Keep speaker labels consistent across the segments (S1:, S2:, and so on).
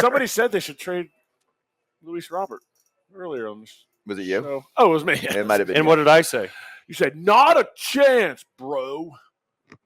S1: somebody said they should trade Luis Robert earlier on this.
S2: Was it you?
S1: show. Oh, it was me.
S2: It might have been.
S3: And
S2: you.
S3: what did I say?
S1: You said not a chance, bro.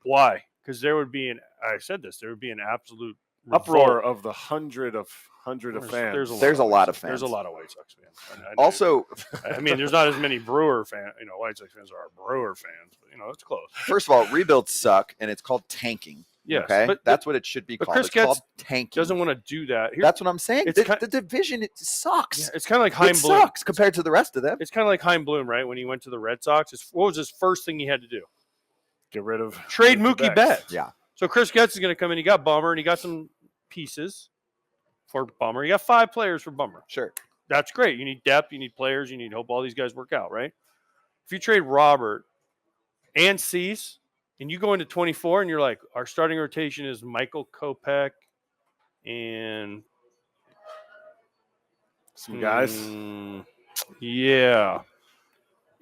S3: Why? Because there would be I said this. There would be an absolute
S1: Uproar
S3: revolt.
S1: of the hundred of fans.
S2: There's a lot of fans.
S3: There's a lot of White Sox fans.
S2: Also,
S3: I mean, there's not as many Brewer fans. White Sox fans are Brewer fans, but it's close.
S2: first of all, rebuilds suck, and it's called tanking.
S3: Yes,
S2: okay,
S3: but
S2: that's what it should be called.
S3: Chris
S2: It's called
S3: Getz
S2: tanking.
S3: Doesn't want to do that.
S2: That's what I'm saying.
S3: It's
S2: The division it sucks.
S3: Yeah, it's kind of like Heim
S2: It
S3: Bloom.
S2: sucks compared to the rest of them.
S3: It's kind of like Heim Bloom, right? When he went to the Red Sox, what was his first thing he had to do?
S1: Get rid of
S3: Trade Mookie Betts.
S2: Yeah.
S3: So Chris Getz is going to come in. He got Bummer, and he got some pieces for Bummer. He got 5 players for Bummer.
S2: Sure.
S3: That's great. You need depth. You need players. You need hope all these guys work out, right? If you trade Robert and Cease, and you go into 24, and you're like, our starting rotation is Michael Kopech and
S1: some guys.
S3: Yeah.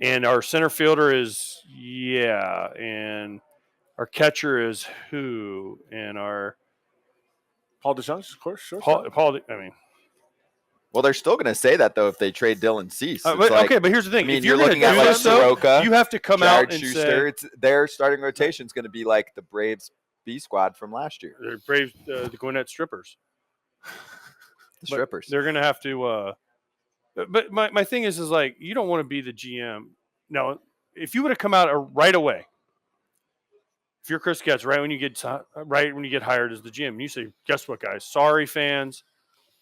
S3: And our center fielder is, and our catcher is who? And our
S1: Paul DeJong, of course. Sure.
S2: Well, they're still going to say that, though, if they trade Dylan Cease.
S3: But here's the thing.
S2: I mean,
S3: if you're
S2: looking
S3: going
S2: at
S3: to do this,
S2: Soroka,
S3: you have to come
S2: Jared
S3: out and
S2: Schuster,
S3: say
S2: their starting rotation is going to be like the Braves B squad from last year.
S3: they're Braves, the Gwinnett Strippers.
S2: The Strippers.
S3: They're going to have to but my thing is like, you don't want to be the GM. No, if you would have come out right away, if you're Chris Getz, right when you get hired as the GM, and you say, guess what, guys? Sorry, fans.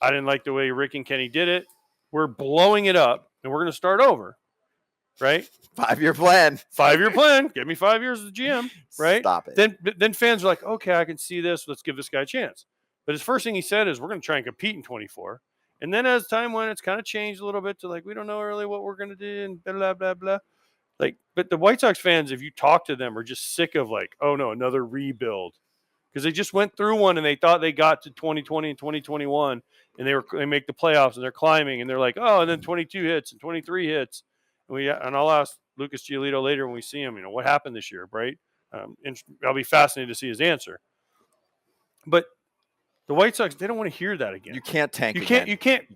S3: I didn't like the way Rick and Kenny did it. We're blowing it up, and we're going to start over, right?
S2: 5-year plan.
S3: 5-year plan. Give me 5 years as the GM, right?
S2: Stop it.
S3: Then fans are like, okay, I can see this. Let's give this guy a chance. But his first thing he said is, we're going to try and compete in 24. And then as time went, it's kind of changed a little bit to like, we don't know really what we're going to do and blah, blah, blah. Like, but the White Sox fans, if you talk to them, are just sick of like, oh no, another rebuild. Because they just went through one and they thought they got to 2020 and 2021 and they make the playoffs and they're climbing and they're like, oh, and then 22 hits and 23 hits. And I'll ask Lucas Giolito later when we see him, what happened this year, right? And I'll be fascinated to see his answer. But the White Sox, they don't want to hear that again.
S2: You can't tank.
S3: You can't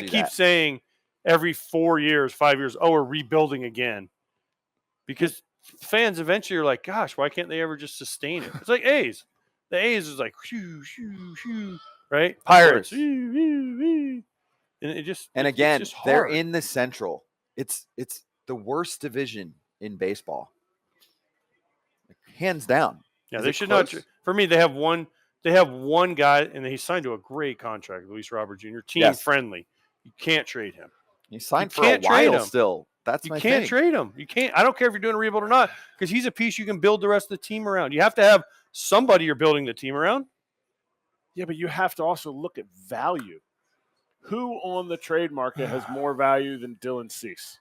S3: keep saying every 4 years, 5 years, oh, we're rebuilding again. Because fans eventually are like, gosh, why can't they ever just sustain it? It's like A's. The A's is like, shoo, shoo, shoo, right? Pirates. Shoo, shoo, shoo. And it just
S2: again,
S3: it's just
S2: they're
S3: hard.
S2: in the Central. It's the worst division in baseball. Hands down.
S3: Yeah,
S2: Is
S3: they
S2: it
S3: should
S2: close?
S3: not. For me, they have one guy, and he signed to a great contract, Luis Robert Jr., team friendly. You can't trade him.
S2: He signed for a while still. That's my thing.
S3: You can't trade him. You can't. I don't care if you're doing a rebuild or not, because he's a piece you can build the rest of the team around. You have to have somebody you're building the team around.
S1: Yeah, but you have to also look at value. Who on the trade market has more value than Dylan Cease?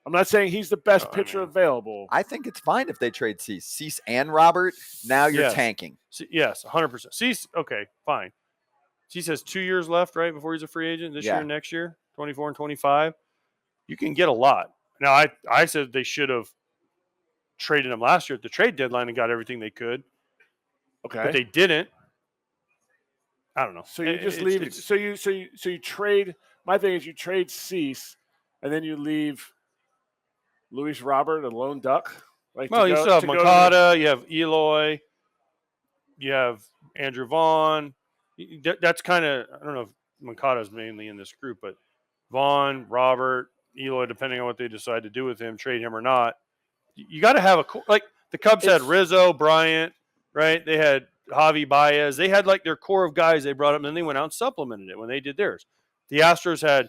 S1: I'm not saying he's the best pitcher available.
S2: I think it's fine if they trade Cease and Robert. Now you're tanking.
S3: Yes, 100%. Cease, okay, fine. Cease has 2 years left, right, before he's a free agent this year and next year, 24 and 25. You can get a lot. Now, I said they should have traded him last year at the trade deadline and got everything they could.
S1: Okay.
S3: But they didn't. I don't know.
S1: So you just leave it. So you trade. My thing is you trade Cease, and then you leave Luis Robert, a lone duck.
S3: You still have Moncada, you have Eloy, you have Andrew Vaughn. That's kind of, I don't know if Moncada's mainly in this group, but Vaughn, Robert, Eloy, depending on what they decide to do with him, trade him or not. You got to have like the Cubs had Rizzo, Bryant, right? They had Javi Baez. They had like their core of guys they brought up, and then they went out and supplemented it when they did theirs. The Astros had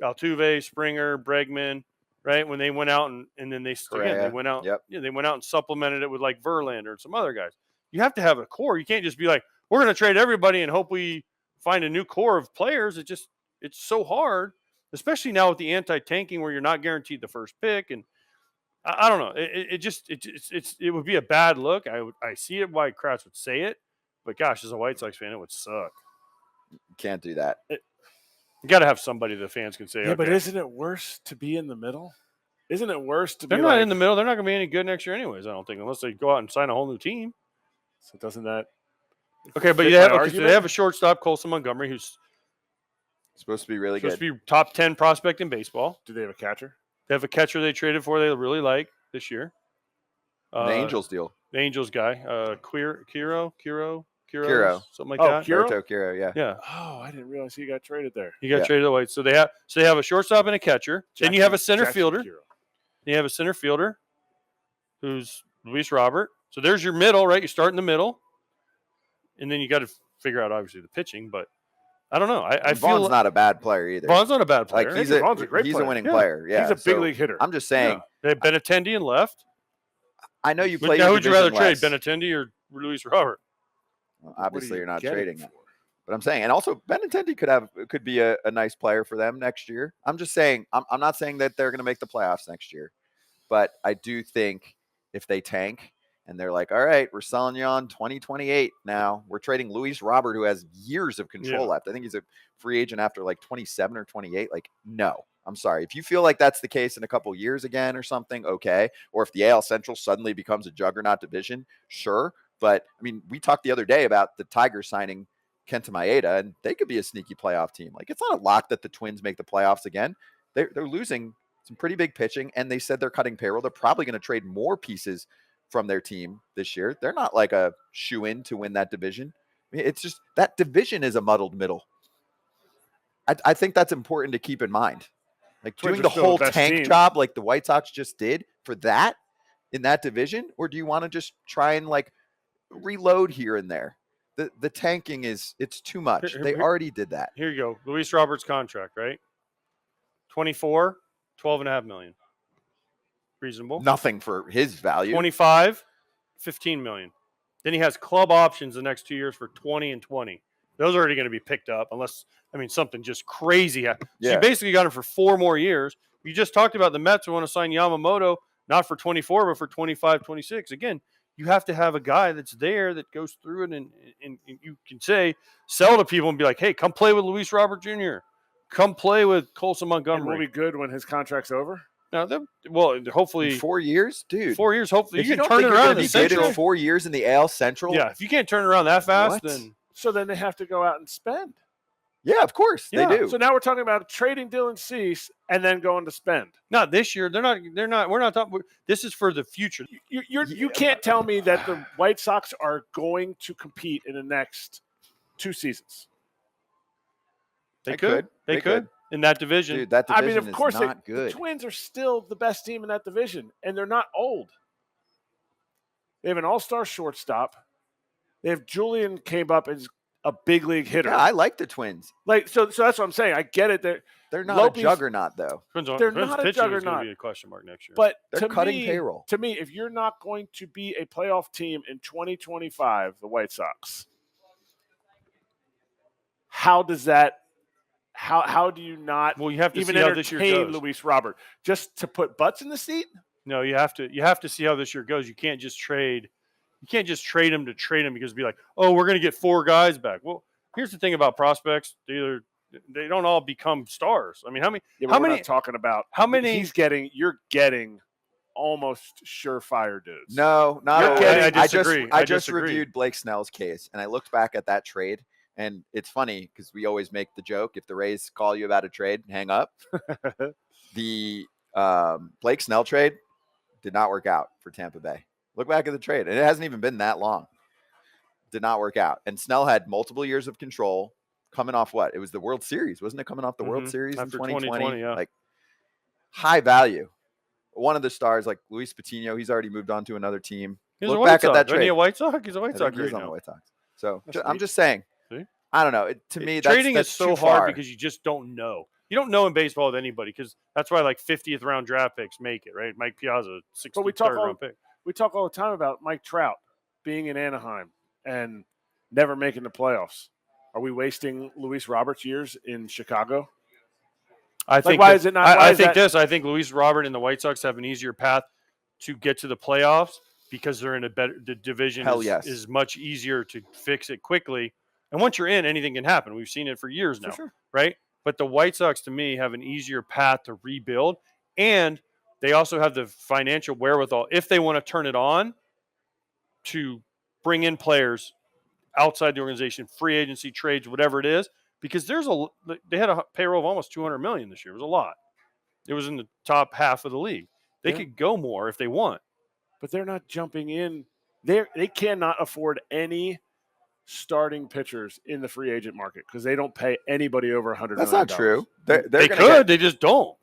S3: Altuve, Springer, Bregman, right? When they went out and then they went out.
S2: Yep.
S3: They went out and supplemented it with like Verlander and some other guys. You have to have a core. You can't just be like, we're going to trade everybody and hope we find a new core of players. It's so hard, especially now with the anti-tanking where you're not guaranteed the first pick. And I don't know. It would be a bad look. I see it why Kratz would say it, but gosh, as a White Sox fan, it would suck.
S2: You can't do that.
S3: You got to have somebody the fans can say.
S1: Yeah, but isn't it worse to be in the middle? Isn't it worse to be?
S3: They're not in the middle. They're not going to be any good next year, anyways. I don't think, unless they go out and sign a whole new team.
S1: So doesn't that
S3: Okay, but
S1: fit
S3: they
S1: my
S3: have, so
S1: argument.
S3: they have a shortstop, Colson Montgomery, who's
S2: Supposed to be really
S3: supposed
S2: good.
S3: to be top 10 prospect in baseball.
S1: Do they have a catcher?
S3: They have a catcher they traded for they really like this year.
S2: The Angels deal.
S3: The Angels guy, Kiro,
S2: Kiro.
S3: something like
S1: Oh,
S3: that.
S1: Kiro?
S2: Roberto Kiro, yeah.
S3: Yeah,
S1: Oh, I didn't realize he got traded there.
S3: he got
S2: Yeah.
S3: traded away. So they have a shortstop and a catcher. Then you have a center fielder.
S1: Kiro.
S3: You have a center fielder who's Luis Robert. So there's your middle, right? You start in the middle, and then you got to figure out obviously the pitching. But I don't know. I feel
S2: Vaughn's not a bad player either.
S3: Vaughn's not a bad player.
S2: Like he's
S1: Vaughn's a great
S2: a
S1: player.
S2: winning
S3: Yeah.
S2: player. Yeah,
S1: He's a big league hitter.
S2: I'm just saying.
S3: They have Benintendi in left.
S2: I know you
S3: But
S2: play.
S3: now,
S2: your
S3: who'd you rather
S2: division
S3: trade,
S2: less.
S3: Benintendi or Luis Robert?
S2: Well,
S1: What are
S2: obviously,
S1: you
S2: you're not
S1: getting
S2: trading
S1: for?
S2: it. But I'm saying, and also Benintendi could be a nice player for them next year. I'm just saying, I'm not saying that they're going to make the playoffs next year, but I do think if they tank and they're like, all right, we're selling you on 2028 now, we're trading Luis Robert, who has years of control left. I think he's a free agent after like 27 or 28. Like, no, I'm sorry. If you feel like that's the case in a couple years again or something, okay. Or if the AL Central suddenly becomes a juggernaut division, sure. But I mean, we talked the other day about the Tigers signing Kenta Maeda, and they could be a sneaky playoff team. Like, it's not a lock that the Twins make the playoffs again. They're losing some pretty big pitching, and they said they're cutting payroll. They're probably going to trade more pieces from their team this year. They're not like a shoe-in to win that division. I mean, it's just that division is a muddled middle. I think that's important to keep in mind. Like
S1: Twins
S2: doing
S1: are
S2: the
S1: still the
S2: whole
S1: best
S2: tank
S1: team.
S2: job like the White Sox just did for that in that division, or do you want to just try and like reload here and there? The tanking it's too much. They already did that.
S3: Here you go. Luis Roberts' contract, right? 24, $12.5 million. Reasonable.
S2: Nothing for his value.
S3: 25, $15 million. Then he has club options the next 2 years for 20 and 20. Those are already going to be picked up unless, something just crazy happens. So you basically got him for 4 more years. You just talked about the Mets who want to sign Yamamoto, not for 24, but for 25, 26. Again, you have to have a guy that's there that goes through it and you can sell to people and be like, hey, come play with Luis Robert Jr. Come play with Colson
S1: And
S3: Montgomery.
S1: will be good when his contract's over.
S3: Now, hopefully
S2: In 4 years, dude.
S3: 4 years. Hopefully,
S2: If
S3: you can
S2: don't
S3: turn it
S2: think you're
S3: around
S2: gonna
S3: in the
S2: be good
S3: Central.
S2: in 4 years in the AL Central.
S3: Yeah, if you can't turn it around that fast,
S2: What?
S3: then
S1: So then they have to go out and spend.
S2: Yeah, of course
S3: Yeah.
S2: they do.
S1: So now we're talking about trading Dylan Cease and then going to spend.
S3: not this year. They're not. We're not talking. This is for the future.
S1: You can't tell me that the White Sox are going to compete in the next 2 seasons.
S3: They could in that division.
S2: Dude, that
S1: I
S2: division
S1: mean, of course,
S2: is not
S1: the
S2: good.
S1: Twins are still the best team in that division, and they're not old. They have an all-star shortstop. They have Julian came up as a big league hitter.
S2: Yeah, I like the Twins.
S1: So that's what I'm saying. I get it.
S2: They're not
S1: Lopez-
S2: a juggernaut, though.
S1: They're not a
S3: pitching is going to
S1: juggernaut.
S3: be a question mark next year.
S1: But
S2: They're
S1: to
S2: cutting
S1: me,
S2: payroll.
S1: To me, if you're not going to be a playoff team in 2025, the White Sox, how does that? How do you not?
S3: Well, you have to
S1: even
S3: see how this year
S1: entertain
S3: goes.
S1: Luis Robert just to put butts in the seat?
S3: No, you have to see how this year goes. You can't just trade. You can't just trade him to trade him because be like, oh, we're going to get 4 guys back. Well, here's the thing about prospects: they don't all become stars. I mean, how many?
S1: Yeah, but
S3: how
S1: we're
S3: many?
S1: not talking about
S3: How many?
S1: You're getting almost surefire dudes.
S2: No, not
S1: You're
S2: always.
S1: kidding.
S3: I disagree.
S2: I
S3: I
S2: just
S3: disagree.
S2: reviewed Blake Snell's case, and I looked back at that trade, and it's funny because we always make the joke: if the Rays call you about a trade, hang up. The Blake Snell trade did not work out for Tampa Bay. Look back at the trade, and it hasn't even been that long. Did not work out, and Snell had multiple years of control. Coming off what? It was the World Series, wasn't it? Coming off the World Series in
S3: After
S2: 2020,
S3: yeah.
S2: Like high value. One of the stars, like Luis Patino, he's already moved on to another team.
S3: He's
S2: Look
S3: a White
S2: back
S3: Sox.
S2: at that
S3: Isn't
S2: trade.
S3: he a White Sox? He's a White
S2: I
S3: Sox
S2: think he's
S3: right
S2: on the
S3: now.
S2: White Sox. So
S3: That's
S2: I'm
S3: neat.
S2: just saying.
S3: See?
S2: I don't know. To me,
S3: Trading
S2: that's
S3: is so
S2: too
S3: hard
S2: far.
S3: because you just don't know. You don't know in baseball with anybody because that's why like 50th round draft picks make it, right? Mike Piazza, 63rd round pick.
S1: We talk all the time about Mike Trout being in Anaheim and never making the playoffs. Are we wasting Luis Roberts' years in Chicago?
S3: I think
S1: why is it not?
S3: I think I think Luis Robert and the White Sox have an easier path to get to the playoffs because they're in a better. The division is much easier to fix it quickly. And once you're in, anything can happen. We've seen it for years now, right? But the White Sox, to me, have an easier path to rebuild, and they also have the financial wherewithal if they want to turn it on to bring in players outside the organization, free agency, trades, whatever it is, because they had a payroll of almost $200 million this year. It was a lot. It was in the top half of the league. They could go more if they want.
S1: But they're not jumping in. They cannot afford any starting pitchers in the free agent market because they don't pay anybody over $100
S2: That's
S1: million.
S2: not true.
S3: They could. They just don't.